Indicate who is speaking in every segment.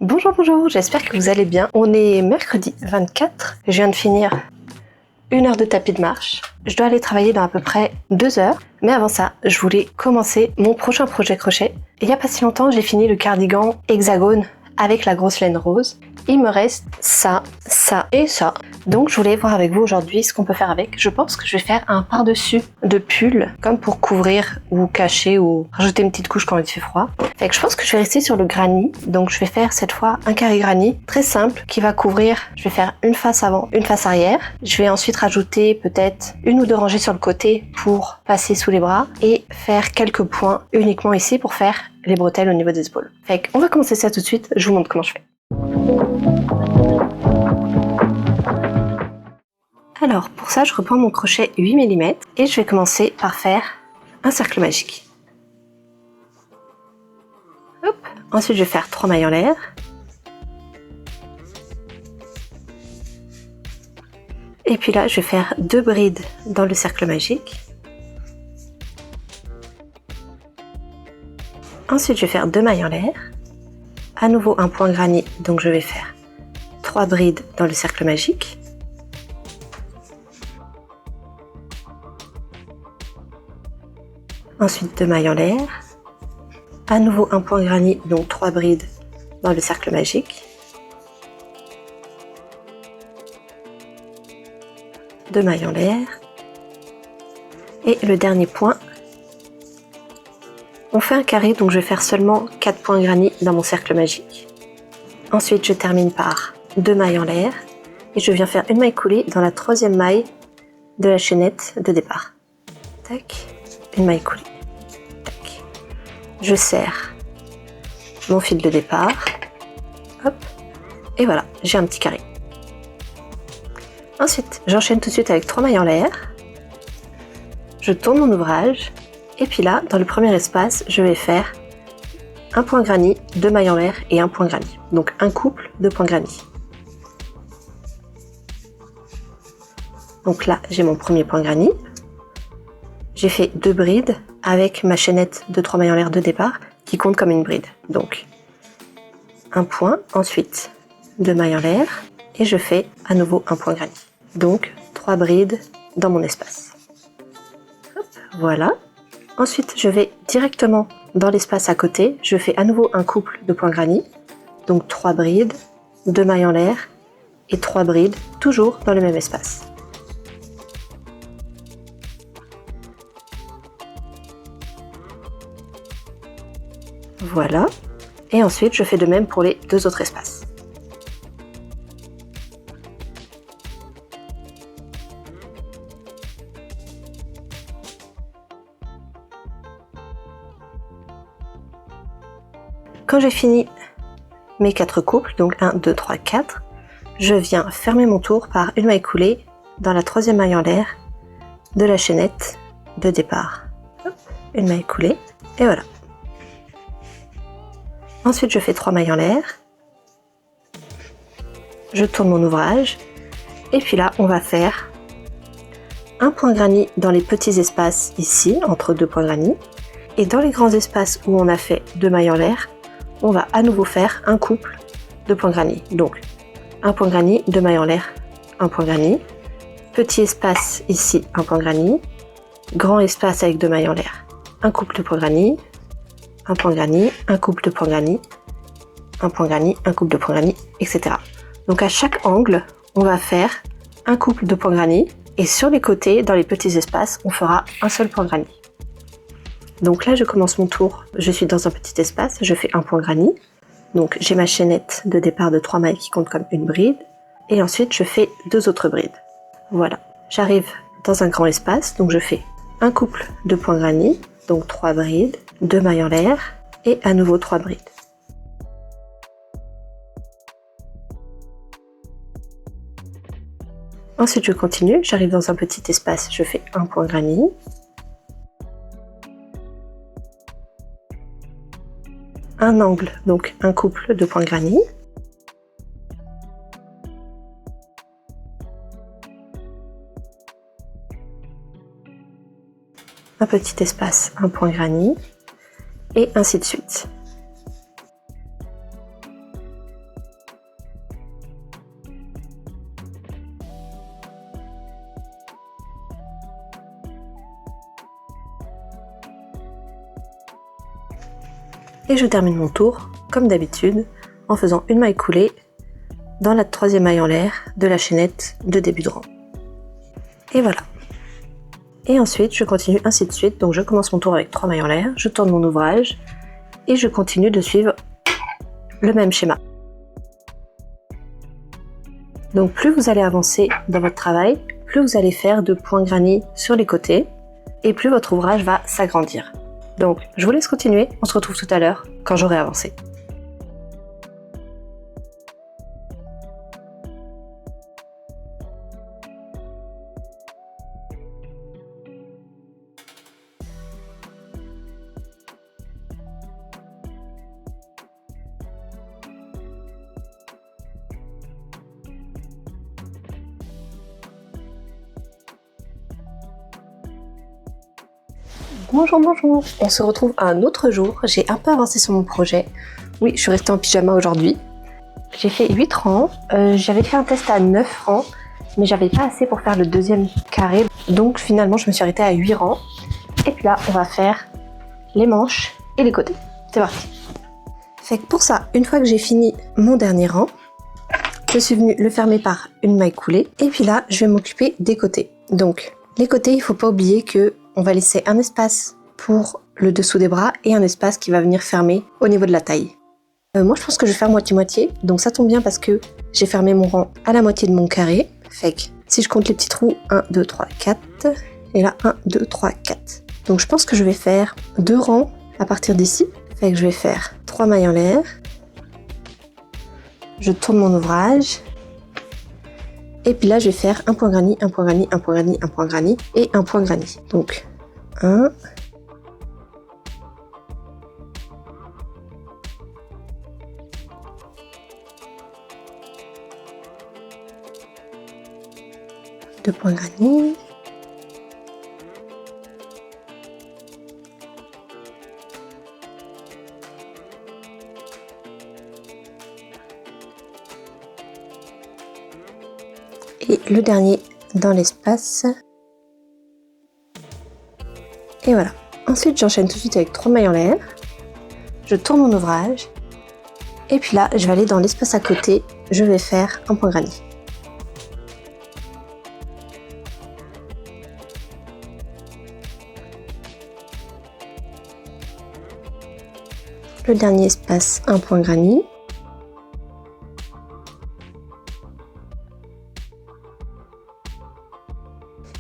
Speaker 1: Bonjour, bonjour, j'espère que vous allez bien. On est mercredi 24, je viens de finir 1 heure de tapis de marche. Je dois aller travailler dans à peu près 2 heures, mais avant ça, je voulais commencer mon prochain projet crochet. Il n'y a pas si longtemps, j'ai fini le cardigan hexagone avec la grosse laine rose. Il me reste ça, ça et ça. Donc je voulais voir avec vous aujourd'hui ce qu'on peut faire avec. Je pense que je vais faire un par-dessus de pull, comme pour couvrir ou cacher ou rajouter une petite couche quand il fait froid. Fait que je pense que je vais rester sur le granny. Donc je vais faire cette fois un carré granny très simple qui va couvrir. Je vais faire une face avant, une face arrière. Je vais ensuite rajouter peut-être 1 ou 2 rangées sur le côté pour passer sous les bras et faire quelques points uniquement ici pour faire les bretelles au niveau des épaules. Fait qu'on va commencer ça tout de suite. Je vous montre comment je fais. Alors pour ça je reprends mon crochet 8 mm et je vais commencer par faire un cercle magique. Hop. Ensuite je vais faire 3 mailles en l'air. Et puis là je vais faire 2 brides dans le cercle magique. Ensuite je vais faire 2 mailles en l'air. À nouveau un point granny, donc je vais faire 3 brides dans le cercle magique. Ensuite 2 mailles en l'air. À nouveau un point granny, donc 3 brides dans le cercle magique. 2 mailles en l'air. Et le dernier point, on fait un carré, donc je vais faire seulement 4 points granny dans mon cercle magique. Ensuite je termine par 2 mailles en l'air et je viens faire une maille coulée dans la 3e maille de la chaînette de départ. Tac, une maille coulée. Tac. Je serre mon fil de départ. Hop, et voilà, j'ai un petit carré. Ensuite, j'enchaîne tout de suite avec 3 mailles en l'air. Je tourne mon ouvrage. Et puis là, dans le premier espace, je vais faire un point granny, 2 mailles en l'air et un point granny. Donc un couple de points granny. Donc là, j'ai mon premier point granny. J'ai fait 2 brides avec ma chaînette de 3 mailles en l'air de départ qui compte comme une bride. Donc un point, ensuite 2 mailles en l'air et je fais à nouveau un point granny. Donc 3 brides dans mon espace. Hop, voilà. Ensuite, je vais directement dans l'espace à côté. Je fais à nouveau un couple de points granny. Donc 3 brides, 2 mailles en l'air et 3 brides, toujours dans le même espace. Voilà. Et ensuite, je fais de même pour les 2 autres espaces. Quand j'ai fini mes 4 couples, donc 1, 2, 3, 4, je viens fermer mon tour par une maille coulée dans la 3e maille en l'air de la chaînette de départ. Hop, une maille coulée, et voilà. Ensuite, je fais 3 mailles en l'air. Je tourne mon ouvrage. Et puis là, on va faire un point granny dans les petits espaces ici, entre 2 points granny. Et dans les grands espaces où on a fait 2 mailles en l'air, on va à nouveau faire un couple de points granny. Donc, un point granny, 2 mailles en l'air, un point granny. Petit espace ici, un point granny. Grand espace avec 2 mailles en l'air, un couple de points granny. Un point granny, un couple de points granny, un point granny, un couple de points granny, etc. Donc à chaque angle, on va faire un couple de points granny et sur les côtés, dans les petits espaces, on fera un seul point granny. Donc là, je commence mon tour. Je suis dans un petit espace, je fais un point granny. Donc j'ai ma chaînette de départ de 3 mailles qui compte comme une bride. Et ensuite, je fais 2 autres brides. Voilà. J'arrive dans un grand espace, donc je fais un couple de points granny, donc 3 brides, 2 mailles en l'air et à nouveau 3 brides. Ensuite, je continue. J'arrive dans un petit espace, je fais un point granny. Un angle, donc un couple de points granny. Un petit espace, un point granny. Et ainsi de suite. Et je termine mon tour, comme d'habitude, en faisant une maille coulée dans la troisième maille en l'air de la chaînette de début de rang. Et voilà. Et ensuite, je continue ainsi de suite. Donc je commence mon tour avec 3 mailles en l'air, je tourne mon ouvrage et je continue de suivre le même schéma. Donc plus vous allez avancer dans votre travail, plus vous allez faire de points granits sur les côtés et plus votre ouvrage va s'agrandir. Donc je vous laisse continuer, on se retrouve tout à l'heure quand j'aurai avancé. Bonjour, bonjour. On se retrouve un autre jour. J'ai un peu avancé sur mon projet. Oui, je suis restée en pyjama aujourd'hui. J'ai fait 8 rangs. J'avais fait un test à 9 rangs, mais j'avais pas assez pour faire le deuxième carré. Donc finalement, je me suis arrêtée à 8 rangs. Et puis là, on va faire les manches et les côtés. C'est parti. Fait que pour ça, une fois que j'ai fini mon dernier rang, je suis venue le fermer par une maille coulée. Et puis là, je vais m'occuper des côtés. Donc, les côtés, il faut pas oublier que on va laisser un espace pour le dessous des bras et un espace qui va venir fermer au niveau de la taille. Moi, je pense que je vais faire moitié-moitié. Donc ça tombe bien parce que j'ai fermé mon rang à la moitié de mon carré. Fait que si je compte les petits trous, 1, 2, 3, 4. Et là, 1, 2, 3, 4. Donc je pense que je vais faire 2 rangs à partir d'ici. Fait que je vais faire 3 mailles en l'air. Je tourne mon ouvrage. Et puis là, je vais faire un point granit, un point granit, un point granit, un point granit et un point granit. Donc, 1. Deux points granit. Et le dernier dans l'espace. Et voilà. Ensuite, j'enchaîne tout de suite avec 3 mailles en l'air. Je tourne mon ouvrage. Et puis là, je vais aller dans l'espace à côté. Je vais faire un point granit. Le dernier espace, un point granit.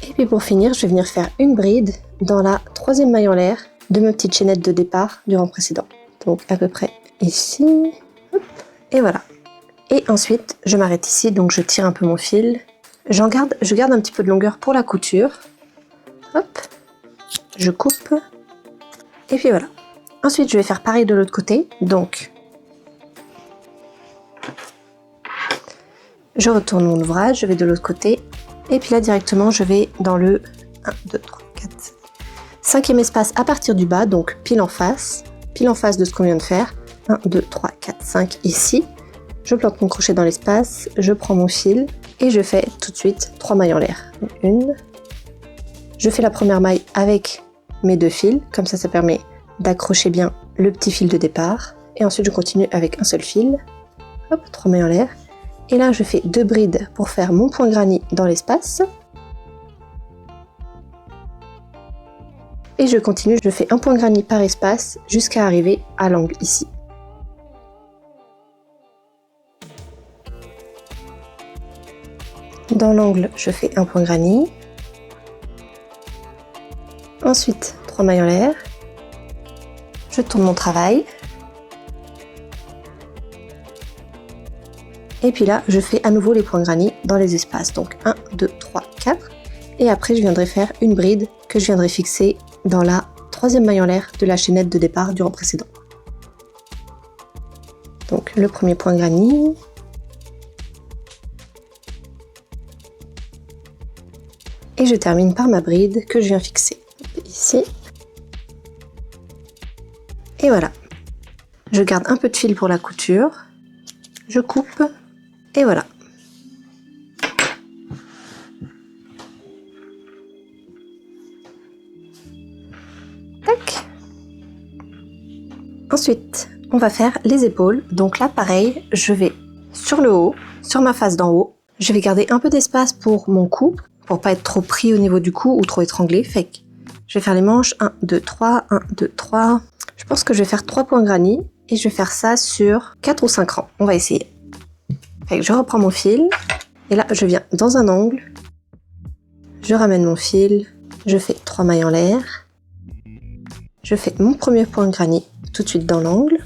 Speaker 1: Et puis pour finir, je vais venir faire une bride dans la troisième maille en l'air de ma petite chaînette de départ du rang précédent. Donc à peu près ici. Hop, et voilà. Et ensuite, je m'arrête ici, donc je tire un peu mon fil. Je garde un petit peu de longueur pour la couture. Hop, je coupe. Et puis voilà. Ensuite, je vais faire pareil de l'autre côté. Donc, je retourne mon ouvrage, je vais de l'autre côté. Et puis là, directement, je vais dans le 1, 2, 3, 4, 5e espace à partir du bas, donc pile en face de ce qu'on vient de faire. 1, 2, 3, 4, 5 ici. Je plante mon crochet dans l'espace, je prends mon fil et je fais tout de suite 3 mailles en l'air. Une. Je fais la première maille avec mes 2 fils, comme ça permet d'accrocher bien le petit fil de départ. Et ensuite, je continue avec un seul fil. Hop, 3 mailles en l'air. Et là, je fais 2 brides pour faire mon point granit dans l'espace. Et je continue, je fais un point granit par espace jusqu'à arriver à l'angle ici. Dans l'angle, je fais un point granit. Ensuite, 3 mailles en l'air. Je tourne mon travail. Et puis là, je fais à nouveau les points granits dans les espaces. Donc 1, 2, 3, 4. Et après, je viendrai faire une bride que je viendrai fixer dans la troisième maille en l'air de la chaînette de départ du rang précédent. Donc le premier point granit. Et je termine par ma bride que je viens fixer ici. Et voilà. Je garde un peu de fil pour la couture. Je coupe. Et voilà. Tac. Ensuite, on va faire les épaules. Donc là, pareil, je vais sur le haut, sur ma face d'en haut. Je vais garder un peu d'espace pour mon cou, pour pas être trop pris au niveau du cou ou trop étranglé. Fait que je vais faire les manches 1, 2, 3, 1, 2, 3. Je pense que je vais faire 3 points granny et je vais faire ça sur 4 ou 5 rangs. On va essayer. Fait que je reprends mon fil et là, je viens dans un angle. Je ramène mon fil, je fais 3 mailles en l'air. Je fais mon premier point granny tout de suite dans l'angle.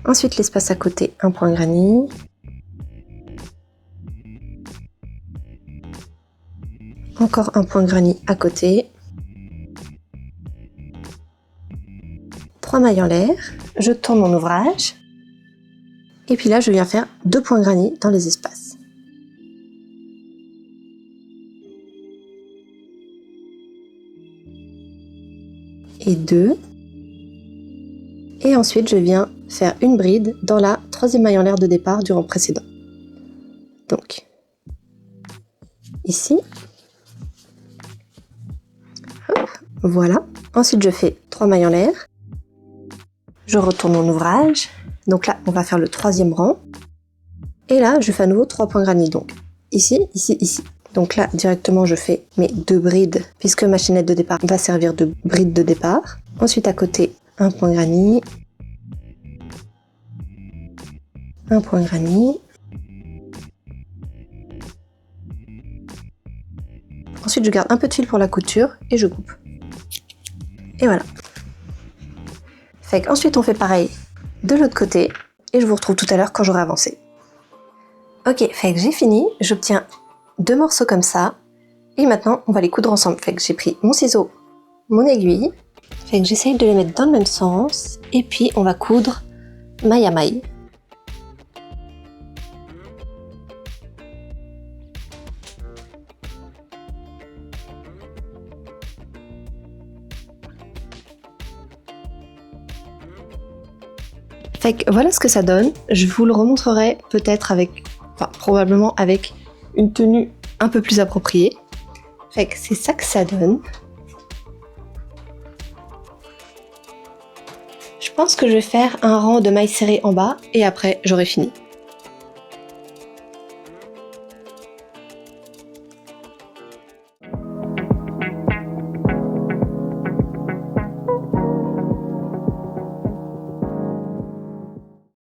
Speaker 1: Ensuite, l'espace à côté, un point granny. Encore un point granny à côté. 3 mailles en l'air. Je tourne mon ouvrage. Et puis là, je viens faire 2 points granny dans les espaces. Et 2. Et ensuite, je viens faire une bride dans la 3e maille en l'air de départ du rang précédent. Donc, ici. Hop, voilà. Ensuite, je fais 3 mailles en l'air. Je retourne mon ouvrage. Donc là, on va faire le 3e rang. Et là, je fais à nouveau 3 points granny. Donc, ici, ici, ici. Donc là, directement, je fais mes 2 brides, puisque ma chaînette de départ va servir de bride de départ. Ensuite, à côté, un point granny. Un point granny. Ensuite, je garde un peu de fil pour la couture et je coupe. Et voilà. Fait qu'ensuite, on fait pareil de l'autre côté et je vous retrouve tout à l'heure quand j'aurai avancé. Ok, fait que j'ai fini. J'obtiens 2 morceaux comme ça. Et maintenant, on va les coudre ensemble. Fait que j'ai pris mon ciseau, mon aiguille. Fait que j'essaye de les mettre dans le même sens. Et puis, on va coudre maille à maille. Fait que voilà ce que ça donne. Je vous le remontrerai peut-être avec, enfin probablement avec une tenue un peu plus appropriée. Fait que c'est ça que ça donne. Je pense que je vais faire un rang de mailles serrées en bas et après j'aurai fini.